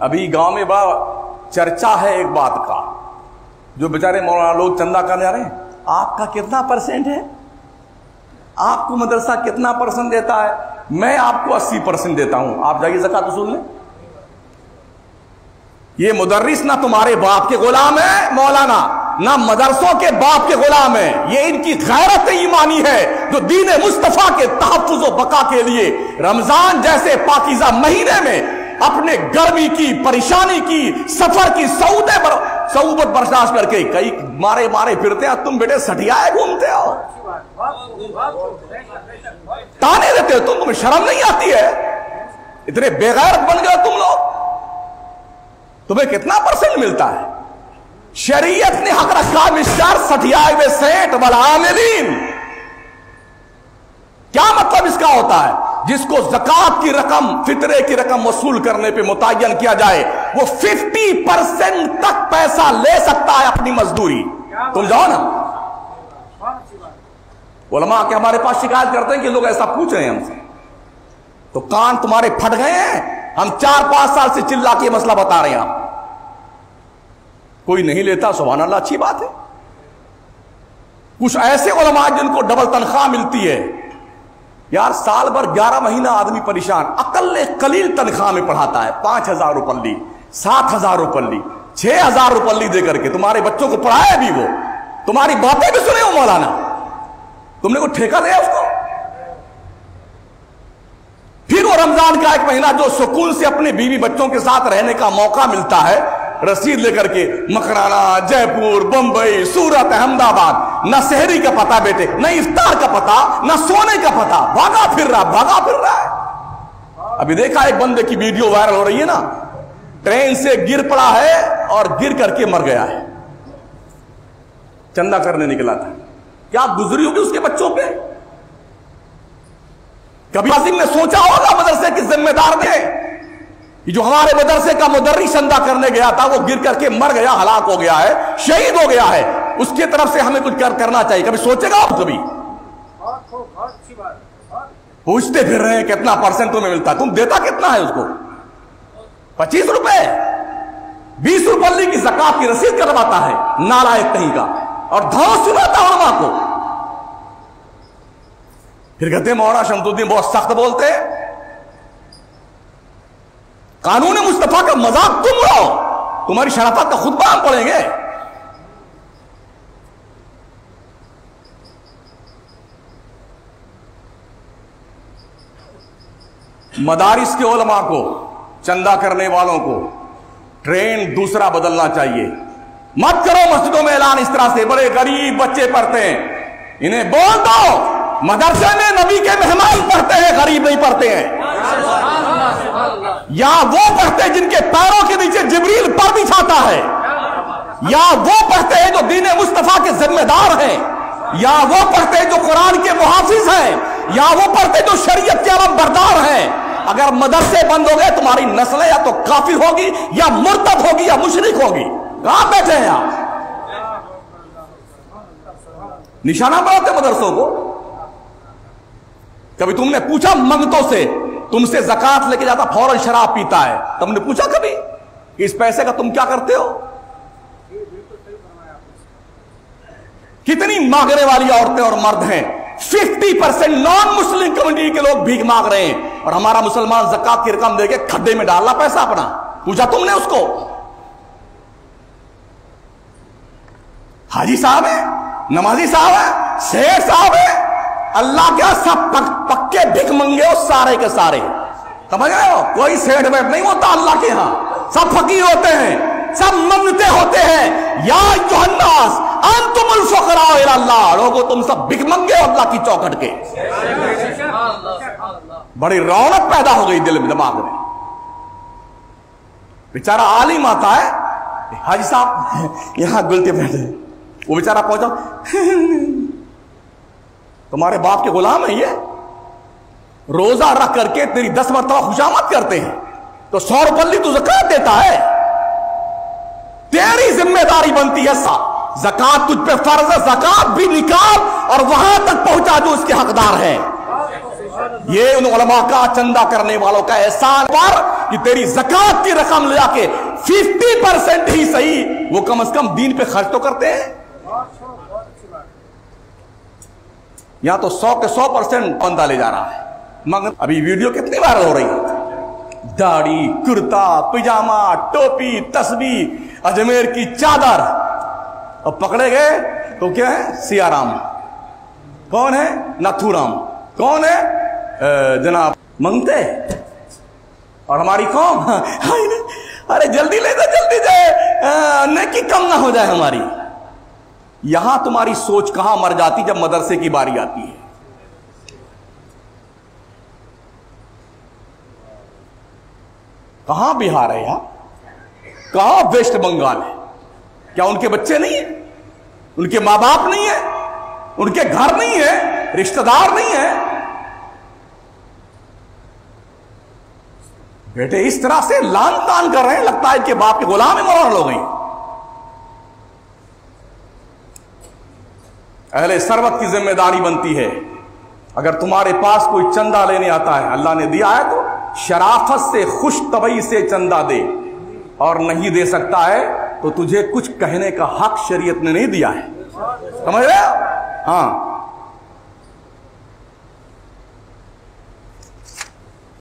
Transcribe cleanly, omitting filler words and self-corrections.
अभी गांव में बड़ा चर्चा है एक बात का, जो बेचारे मौलाना लोग चंदा करने आ रहे हैं, आपका कितना परसेंट है, आपको मदरसा कितना परसेंट देता है, मैं आपको 80% देता हूं, आप जाइए ज़कात वसूल लें। ये मुदर्रिस ना तुम्हारे बाप के गुलाम है मौलाना, ना मदरसों के बाप के गुलाम है, ये इनकी गैरत ईमानी है जो दीन मुस्तफा के तहफ्फुज़ व बका के लिए रमजान जैसे पाकीज़ा महीने में अपने गर्मी की, परेशानी की, सफर की सऊबत बर्दाश्त करके कई मारे मारे फिरते हैं। तुम बेटे सटियाए घूमते हो, ताने देते हो, तुम्हें शर्म नहीं आती है? इतने बेगैरत बन गए तुम लोग। तुम्हें कितना परसेंट मिलता है? शरीयत ने हक रखा मिस्टर सटियाए हुए सेठ वाला आमिलीन। क्या मतलब इसका होता है? जिसको ज़कात की रकम, फितरे की रकम वसूल करने पे मुतय्यन किया जाए, वो 50% तक पैसा ले सकता है अपनी मजदूरी। तुम जाओ ना, उलमा के हमारे पास शिकायत करते हैं कि लोग ऐसा पूछ रहे हैं हमसे, तो कान तुम्हारे फट गए हैं। हम 4-5 साल से चिल्ला के मसला बता रहे हैं, आप कोई नहीं लेता, सुभान अल्लाह, अच्छी बात है। कुछ ऐसे उलमा जिनको डबल तनख्वाह मिलती है यार, साल भर 11 महीना आदमी परेशान, अकल कलील तनख्वाह में पढ़ाता है, 5,000 रुपये, 7,000 रुपये, 6,000 रुपये दे करके तुम्हारे बच्चों को पढ़ाया भी, वो तुम्हारी बातें भी सुने हो मौलाना, तुमने को ठेका दिया उसको। फिर वो रमजान का एक महीना जो सुकून से अपने बीवी बच्चों के साथ रहने का मौका मिलता है, रसीद लेकर के मकराना, जयपुर, बंबई, सूरत, अहमदाबाद, न शहरी का पता बेटे, न इफ्तार का पता, न सोने का पता, भागा फिर रहा है। अभी देखा एक बंदे की वीडियो वायरल हो रही है ना, ट्रेन से गिर पड़ा है और गिर करके मर गया है, चंदा करने निकला था। क्या गुजरी होगी उसके बच्चों पे? कभी आसिम ने सोचा होगा मदरसे के जिम्मेदार ने, जो हमारे मदरसे का मुदर्रिस चंदा करने गया था, वो गिर करके मर गया, हलाक हो गया है, शहीद हो गया है, उसकी तरफ से हमें कुछ करना चाहिए। कभी सोचेगा आप? कभी पूछते फिर रहे हैं कितना परसेंट तुम्हें मिलता है, तुम देता कितना है उसको? 25 रुपए, 20 रुपये की ज़कात की रसीद करवाता है, नालायक कहीं का, और धौंस सुनाता उलमा को। फिर कहते मौलाना शमसुद्दीन बहुत सख्त बोलते हैं, कानून मुस्तफा का मजाक तुम उड़ाओ, तुम्हारी शराफत का खुतबा हम पढ़ेंगे। मदारिस के उलमा को, चंदा करने वालों को ट्रेंड दूसरा बदलना चाहिए। मत करो मस्जिदों में ऐलान इस तरह से, बड़े गरीब बच्चे पढ़ते हैं, इन्हें बोल दो मदरसे में नबी के मेहमान पढ़ते हैं, गरीब नहीं पढ़ते हैं। या वो पढ़ते हैं जिनके पैरों के नीचे जिब्रील पर बिछाता है, या वो पढ़ते हैं जो दीन मुस्तफा के जिम्मेदार हैं, या वो पढ़ते हैं जो कुरान के मुहाफिज हैं, या वो पढ़ते हैं जो शरीयत के अलमबरदार हैं। अगर मदरसे बंद हो गए, तुम्हारी नस्लें या तो काफिर होगी, या मुर्तद होगी, या मुशरिक होगी। कहां बैठे हैं आप? निशाना बनाते मदरसों को। कभी तुमने पूछा मंगतों से, तुमसे ज़कात लेके जाता फौरन शराब पीता है, तुमने पूछा कभी कि इस पैसे का तुम क्या करते हो? कितनी मांगने वाली औरतें और मर्द हैं, 50% नॉन मुस्लिम कम्युनिटी के लोग भीख मांग रहे हैं, और हमारा मुसलमान ज़कात की रकम देके खड्डे में डालना पैसा अपना। पूछा तुमने उसको? हाजी साहब है, नमाजी साहब है, शेख साहब है, अल्लाह क्या सब पक्के भिख मंगे हो सारे के सारे, समझ रहे हो? कोई सेठ वेठ नहीं होता अल्लाह के यहां, सब फकीर होते हैं, सब मंगते होते हैं। या अय्युहन्नास अंतुमुल फुकरा इला अल्लाह, लोगों तुम सब भिख मंगे हो अल्लाह की चौखट के। बड़ी रौनक पैदा हो गई दिल में, दिमाग में। बेचारा आलिम आता है, हाजी साहब यहां गुलते बैठे, वो बेचारा पहुंचा, तुम्हारे बाप के गुलाम है ये, रोजा रख करके तेरी 10 मरतबा खुशामद करते हैं, तो 100 रुपये तू ज़कात देता है, तेरी जिम्मेदारी बनती है ज़कात तुझ पे फर्ज है, ज़कात भी निकाल और वहां तक पहुंचा जो उसके हकदार है। ये उन उलमा का, चंदा करने वालों का एहसान पर कि तेरी ज़कात की रकम ले जाके 50% ही सही, वो कम से कम दीन पे खर्च तो करते हैं। यहां तो 100 के 100% बंदा ले जा रहा है। मगर अभी वीडियो कितनी वायरल हो रही है, दाढ़ी, कुर्ता, पिजामा, टोपी, तस्बीह, अजमेर की चादर, और पकड़े गए तो क्या है, सियाराम। कौन है? नथुराम। कौन है? जनाब मंगते। और हमारी कौम, अरे जल्दी ले जा, जल्दी जाए, नेकी कम ना हो जाए हमारी। यहां तुम्हारी सोच कहां मर जाती जब मदरसे की बारी आती है। कहां बिहार है यार, कहां वेस्ट बंगाल है? क्या उनके बच्चे नहीं है, उनके मां बाप नहीं है, उनके घर नहीं है, रिश्तेदार नहीं है? बेटे इस तरह से लान तान कर रहे हैं, लगता है कि बाप के गुलाम ही मरहल हो गई। अहले सरवत की जिम्मेदारी बनती है, अगर तुम्हारे पास कोई चंदा लेने आता है, अल्लाह ने दिया है तो शराफत से, खुश तबई से चंदा दे, और नहीं दे सकता है तो तुझे कुछ कहने का हक शरीयत ने नहीं दिया है। समझ रहे हो? हाँ,